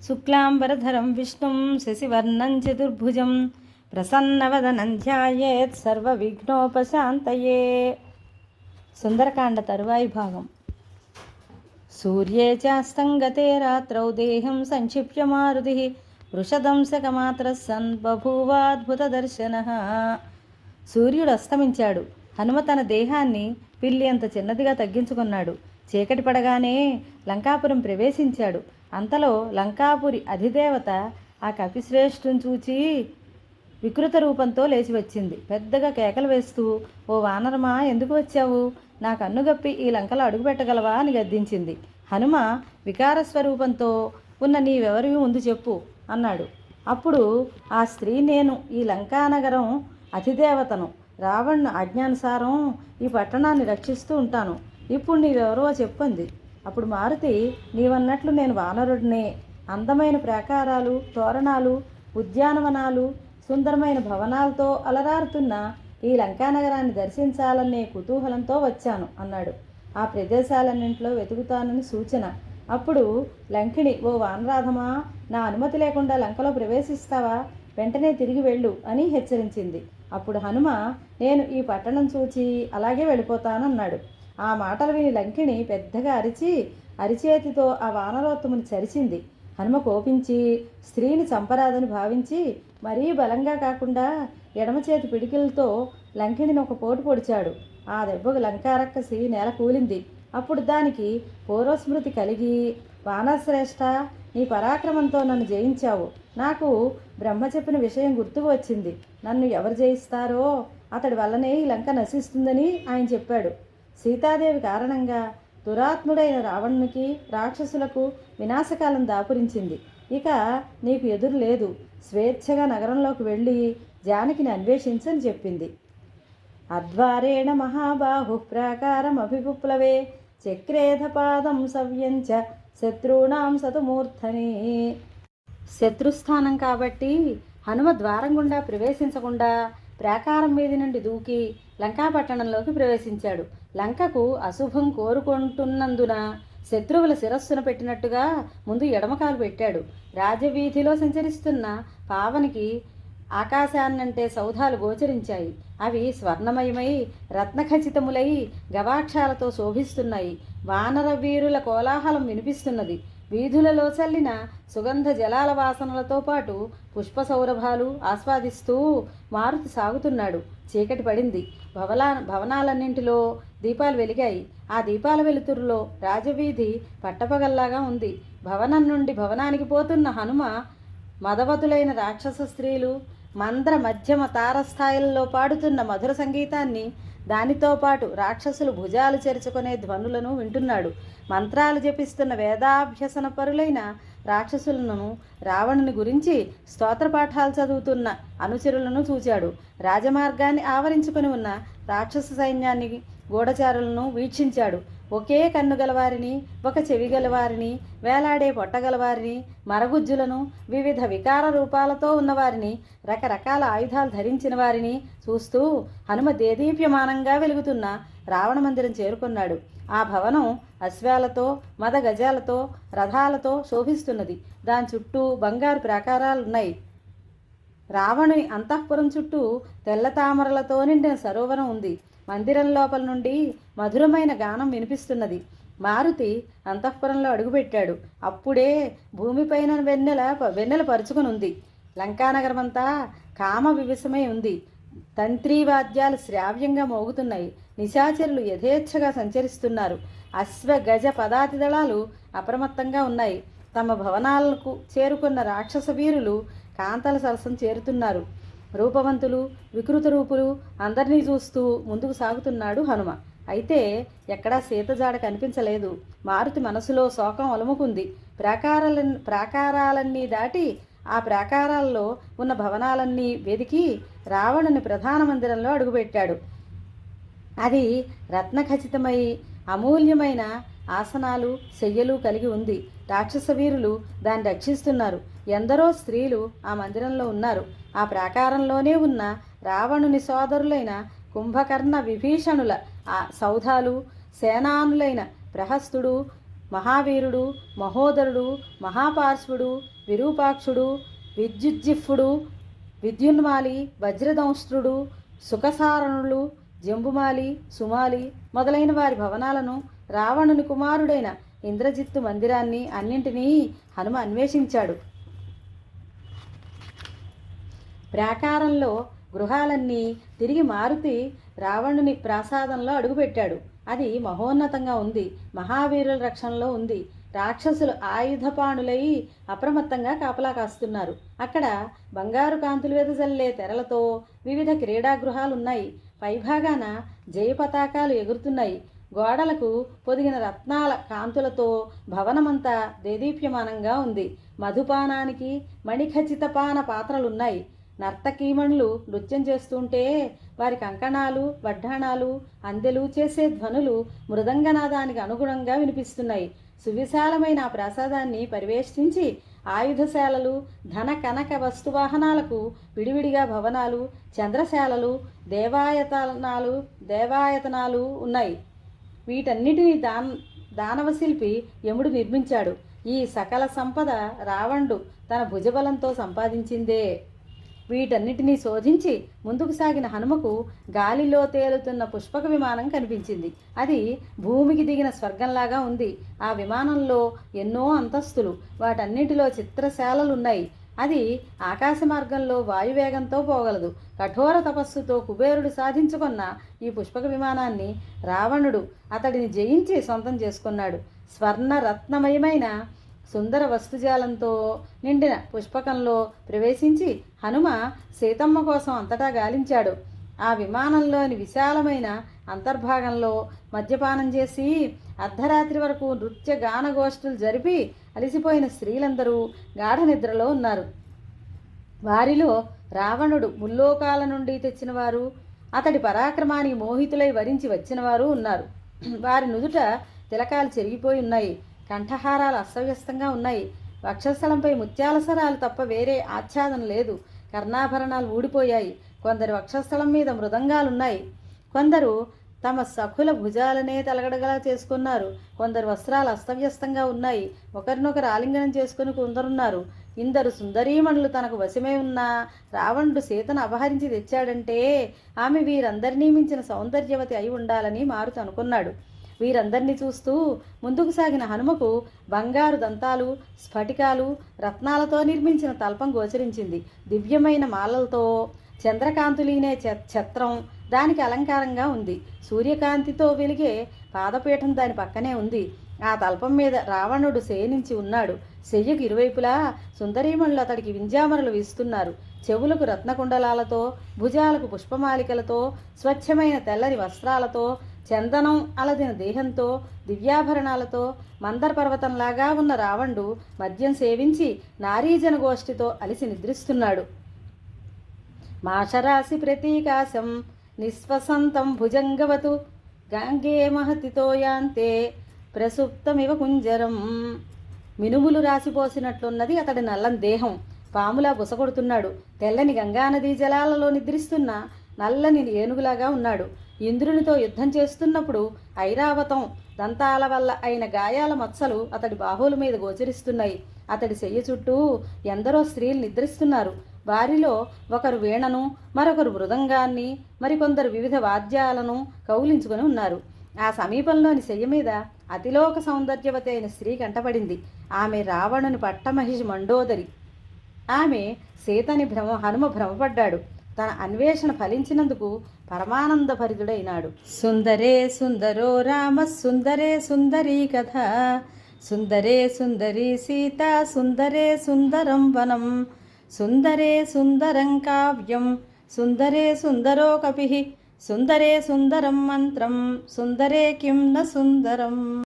శుక్లాంబరధరం విష్ణుం శశివర్ణం చతుర్భుజం ప్రసన్నవదనం ధ్యాయేత్ సర్వవిఘ్నోపశాంతయే. సుందరకాండ తరువాయి భాగం. సూర్యే చాస్తంగతే రాత్రౌ దేహం సంక్షిప్య మారుతి వృషదంశకమాత్ర సన్ బభూవాద్భుత దర్శన. సూర్యుడు అస్తమించాడు. హనుమ తన దేహాన్ని పిల్లి అంత చిన్నదిగా తగ్గించుకున్నాడు. చీకటి పడగానే లంకాపురం ప్రవేశించాడు. అంతలో లంకాపురి అధిదేవత ఆ కపిశ్రేష్ఠుని చూచి వికృత రూపంతో లేచి వచ్చింది. పెద్దగా కేకలు వేస్తూ, ఓ వానరమా, ఎందుకు వచ్చావు? నా కన్నుగప్పి ఈ లంకలో అడుగుపెట్టగలవా అని గద్దించింది. హనుమ వికార స్వరూపంతో ఉన్న నీవెవరివి ముందు చెప్పు అన్నాడు. అప్పుడు ఆ స్త్రీ, నేను ఈ లంకానగరం అధిదేవతను, రావణ్ ఆజ్ఞానుసారం ఈ పట్టణాన్ని రక్షిస్తూ ఉంటాను. ఇప్పుడు నీవెవరో చెప్పుంది. అప్పుడు మారుతి, నీవన్నట్లు నేను వానరుడినే. అందమైన ప్రాకారాలు, తోరణాలు, ఉద్యానవనాలు, సుందరమైన భవనాలతో అలరారుతున్న ఈ లంకానగరాన్ని దర్శించాలనే కుతూహలంతో వచ్చాను అన్నాడు. ఆ ప్రదేశాలన్నింటిలో వెతుకుతానని సూచన. అప్పుడు లంకిణి, ఓ వానరాధమా, నా అనుమతి లేకుండా లంకలో ప్రవేశిస్తావా? వెంటనే తిరిగి వెళ్ళు అని హెచ్చరించింది. అప్పుడు హనుమ, నేను ఈ పట్టణం చూచి అలాగే వెళ్ళిపోతానన్నాడు. ఆ మాటలు విని లంకిణి పెద్దగా అరిచేతితో ఆ వానరోత్తముని చరిచింది. హనుమ కోపించి స్త్రీని చంపరాదని భావించి మరీ బలంగా కాకుండా ఎడమ చేతి పిడికిలతో లంకిణిని ఒక పోటు పొడిచాడు. ఆ దెబ్బకు లంకారక్కసి నేల కూలింది. అప్పుడు దానికి పూర్వస్మృతి కలిగి, వానశ్రేష్ఠ, నీ పరాక్రమంతో నన్ను జయించావు. నాకు బ్రహ్మ చెప్పిన విషయం గుర్తుకు వచ్చింది. నన్ను ఎవరు జయిస్తారో అతడి వల్లనే ఈ లంక నశిస్తుందని ఆయన చెప్పాడు. సీతాదేవి కారణంగా దురాత్ముడైన రావణునికి, రాక్షసులకు వినాశకాలం దాపురించింది. ఇక నీకు ఎదురు లేదు. స్వేచ్ఛగా నగరంలోకి వెళ్ళి జానకిని అన్వేషించని చెప్పింది. అద్వారేణ మహాబాహు ప్రాకారం అభిపుప్లవే చక్రేధపాదం సవ్యంచ శత్రువునాం సతుమూర్ధని. శత్రుస్థానం కాబట్టి హనుమ ద్వారం గుండా ప్రవేశించకుండా ప్రాకారం మీది నుండి దూకి లంకాపట్టణంలోకి ప్రవేశించాడు. లంకకు అశుభం కోరుకుంటున్నందున శత్రువుల శిరస్సును పెట్టినట్టుగా ముందు ఎడమకాలు పెట్టాడు. రాజవీధిలో సంచరిస్తున్న పావనికి ఆకాశాన్నంటే సౌధాలు గోచరించాయి. అవి స్వర్ణమయమై రత్నఖచితములై గవాక్షాలతో శోభిస్తున్నాయి. వానర వీరుల కోలాహలం వినిపిస్తున్నది. వీధులలో చల్లిన సుగంధ జలాల వాసనలతో పాటు పుష్ప సౌరభాలు ఆస్వాదిస్తూ మారుతి సాగుతున్నాడు. చీకటి పడింది. భవనాలన్నింటిలో దీపాలు వెలిగాయి. ఆ దీపాల వెలుతురులో రాజవీధి పట్టపగల్లాగా ఉంది. భవనం నుండి భవనానికి పోతున్న హనుమ మదవతులైన రాక్షస స్త్రీలు మంద్ర మధ్యమ తారస్థాయిల్లో పాడుతున్న మధుర సంగీతాన్ని, దానితో పాటు రాక్షసులు భుజాలు చెరుచుకునే ధ్వనులను వింటున్నాడు. మంత్రాలు జపిస్తున్న వేదాభ్యసన పరులైన రాక్షసులను, రావణుని గురించి స్తోత్రపాఠాలు చదువుతున్న అనుచరులను చూచాడు. రాజమార్గాన్ని ఆవరించుకొని ఉన్న రాక్షస సైన్యాన్ని, గూఢచారులను వీక్షించాడు. ఒకే కన్ను గలవారిని, ఒక చెవి గలవారిని, వేలాడే పొట్టగలవారిని, మరగుజ్జులను, వివిధ వికార రూపాలతో ఉన్నవారిని, రకరకాల ఆయుధాలు ధరించిన వారిని చూస్తూ హనుమ దేదీప్యమానంగా వెలుగుతున్న రావణ మందిరం చేరుకున్నాడు. ఆ భవనం అశ్వాలతో, మద గజాలతో, రథాలతో శోభిస్తున్నది. దాని చుట్టూ బంగారు ప్రాకారాలున్నాయి. రావణుని అంతఃపురం చుట్టూ తెల్ల తామరలతో నిండిన సరోవరం ఉంది. మందిరం లోపల నుండి మధురమైన గానం వినిపిస్తున్నది. మారుతి అంతఃపురంలో అడుగుపెట్టాడు. అప్పుడే భూమిపైన వెన్నెల పరుచుకుని ఉంది. లంకానగరమంతా కామ వివిసమై ఉంది. తంత్రీవాద్యాలు శ్రావ్యంగా మోగుతున్నాయి. నిశాచరులు యథేచ్ఛగా సంచరిస్తున్నారు. అశ్వ గజ పదాతి దళాలు అప్రమత్తంగా ఉన్నాయి. తమ భవనాలకు చేరుకున్న రాక్షస వీరులు కాంతల సరసం చేరుతున్నారు. రూపవంతులు, వికృత రూపులు అందరినీ చూస్తూ ముందుకు సాగుతున్నాడు హనుమ. అయితే ఎక్కడా సీతజాడ కనిపించలేదు. మారుతి మనసులో శోకం అలుముకుంది. ప్రాకారాలన్నీ దాటి ఆ ప్రాకారాల్లో ఉన్న భవనాలన్నీ వెదికి రావణుని ప్రధాన మందిరంలో అడుగుపెట్టాడు. అది రత్నఖచితమై అమూల్యమైన ఆసనాలు, శయ్యలు కలిగి ఉంది. రాక్షస వీరులు దాన్ని రక్షిస్తున్నారు. ఎందరో స్త్రీలు ఆ మందిరంలో ఉన్నారు. ఆ ప్రాకారంలోనే ఉన్న రావణుని సోదరులైన కుంభకర్ణ, విభీషణుల ఆ సౌధాలు, సేనానులైన ప్రహస్తుడు, మహావీరుడు, మహోదరుడు, మహాపార్శ్వుడు, విరూపాక్షుడు, విద్యుజ్జిఫ్ఫుడు, విద్యున్మాలి, వజ్రదంష్ట్రుడు, సుఖసారణులు, జంబుమాలి, సుమాలి మొదలైన వారి భవనాలను, రావణుని కుమారుడైన ఇంద్రజిత్తు మందిరాన్ని అన్నింటినీ హనుమ అన్వేషించాడు. ప్రాకారంలో గృహాలన్నీ తిరిగి మారుతి రావణుని ప్రాసాదంలో అడుగుపెట్టాడు. అది మహోన్నతంగా ఉంది. మహావీరుల రక్షణలో ఉంది. రాక్షసులు ఆయుధపాణులై అప్రమత్తంగా కాపలా కాస్తున్నారు. అక్కడ బంగారు కాంతులు వెదజల్లే తెరలతో వివిధ క్రీడాగృహాలున్నాయి. పైభాగాన జయ పతాకాలు ఎగురుతున్నాయి. గోడలకు పొదిగిన రత్నాల కాంతులతో భవనమంతా దేదీప్యమానంగా ఉంది. మధుపానానికి మణిఖచితపాన పాత్రలున్నాయి. నర్తకీమణులు నృత్యం చేస్తుంటే వారి కంకణాలు, వడ్డాణాలు, అందెలు చేసే ధ్వనులు మృదంగనాదానికి అనుగుణంగా వినిపిస్తున్నాయి. సువిశాలమైన ఆ ప్రాసాదాన్ని పరివేష్టించి ఆయుధశాలలు, ధన కనక వస్తువాహనాలకు విడివిడిగా భవనాలు, చంద్రశాలలు, దేవాయతనాలు ఉన్నాయి. వీటన్నిటినీ దానవశిల్పి యముడు నిర్మించాడు. ఈ సకల సంపద రావణుడు తన భుజబలంతో సంపాదించిందే. వీటన్నిటినీ శోధించి ముందుకు సాగిన హనుమకు గాలిలో తేలుతున్న పుష్పక విమానం కనిపించింది. అది భూమికి దిగిన స్వర్గంలాగా ఉంది. ఆ విమానంలో ఎన్నో అంతస్తులు, వాటన్నిటిలో చిత్రశాలలున్నాయి. అది ఆకాశ మార్గంలో వాయువేగంతో పోగలదు. కఠోర తపస్సుతో కుబేరుడు సాధించుకున్న ఈ పుష్పక విమానాన్ని రావణుడు అతడిని జయించి సొంతం చేసుకున్నాడు. స్వర్ణ రత్నమయమైన సుందర వస్తుజాలంతో నిండిన పుష్పకంలో ప్రవేశించి హనుమ సీతమ్మ కోసం అంతటా గాలించాడు. ఆ విమానంలోని విశాలమైన అంతర్భాగంలో మద్యపానం చేసి అర్ధరాత్రి వరకు నృత్య గానగోష్ఠులు జరిపి అలిసిపోయిన స్త్రీలందరూ గాఢ నిద్రలో ఉన్నారు. వారిలో రావణుడు ముల్లోకాల నుండి తెచ్చిన వారు, అతడి పరాక్రమానికి మోహితులై వరించి వచ్చిన వారు ఉన్నారు. వారి నుదుట తిలకాలు చెరిగిపోయి ఉన్నాయి. కంఠహారాలు అస్తవ్యస్తంగా ఉన్నాయి. వక్షస్థలంపై ముత్యాల సరాలు తప్ప వేరే ఆచ్ఛాదన లేదు. కర్ణాభరణాలు ఊడిపోయాయి. కొందరు వక్షస్థలం మీద మృదంగాలున్నాయి. కొందరు తమ సఖుల భుజాలనే తలగడగలా చేసుకున్నారు. కొందరు వస్త్రాలు అస్తవ్యస్తంగా ఉన్నాయి. ఒకరినొకరు ఆలింగనం చేసుకుని కొందరున్నారు. ఇందరు సుందరీమణులు తనకు వశమే ఉన్న రావణుడు సీతను అపహరించి తెచ్చాడంటే ఆమె వీరందరినీ మించిన సౌందర్యవతి అయి ఉండాలని మారుతి అనుకున్నాడు. వీరందరినీ చూస్తూ ముందుకు సాగిన హనుమకు బంగారు దంతాలు, స్ఫటికాలు, రత్నాలతో నిర్మించిన తల్పం గోచరించింది. దివ్యమైన మాలలతో చంద్రకాంతులీనే ఛత్రం దానికి అలంకారంగా ఉంది. సూర్యకాంతితో వెలిగే పాదపీఠం దాని పక్కనే ఉంది. ఆ తల్పం మీద రావణుడు శయనించి ఉన్నాడు. శయ్యకు ఇరువైపులా సుందరీమణులు అతడికి వింజామరలు వీస్తున్నారు. చెవులకు రత్నకుండలాలతో, భుజాలకు పుష్పమాలికలతో, స్వచ్ఛమైన తెల్లని వస్త్రాలతో, చందనం అలదిన దేహంతో, దివ్యాభరణాలతో మందర పర్వతంలాగా ఉన్న రావణుడు మద్యం సేవించి నారీజన గోష్ఠితో అలిసి నిద్రిస్తున్నాడు. మాషరాశి ప్రతీకాశం నిస్వసంతం భుజంగవతు గాంగే మహతితో యాంతే ప్రసుప్తమివ కుంజరం. మినుములు రాసిపోసినట్లున్నది అతడి నల్లని దేహం. పాములా బుసగొడుతున్నాడు. తెల్లని గంగానదీ జలాలలో నిద్రిస్తున్న నల్లని ఏనుగులాగా ఉన్నాడు. ఇంద్రునితో యుద్ధం చేస్తున్నప్పుడు ఐరావతం దంతాల వల్ల అయిన గాయాల మచ్చలు అతడి బాహువుల మీద గోచరిస్తున్నాయి. అతడి శయ్య చుట్టూ ఎందరో స్త్రీలు నిద్రిస్తున్నారు. వారిలో ఒకరు వీణను, మరొకరు మృదంగాన్ని, మరికొందరు వివిధ వాద్యాలను కౌలించుకొని ఉన్నారు. ఆ సమీపంలోని శయ్య మీద అతిలోక సౌందర్యవతి అయిన స్త్రీ కంటపడింది. ఆమె రావణుని పట్టమహిషి మండోదరి. ఆమె సీతని హనుమ భ్రమపడ్డాడు. తన అన్వేషణ ఫలించినందుకు పరమానందభరితుడైనాడు. సుందరే సుందరో రామ సుందరే సుందరీ కథ, సుందరే సుందరీ సీత, సుందరే సుందరం వనం, సుందరే సుందరం కావ్యం, సుందరే సుందరో కపిః, సుందరే సుందరం మంత్రం, సుందరే కిం న సుందరం.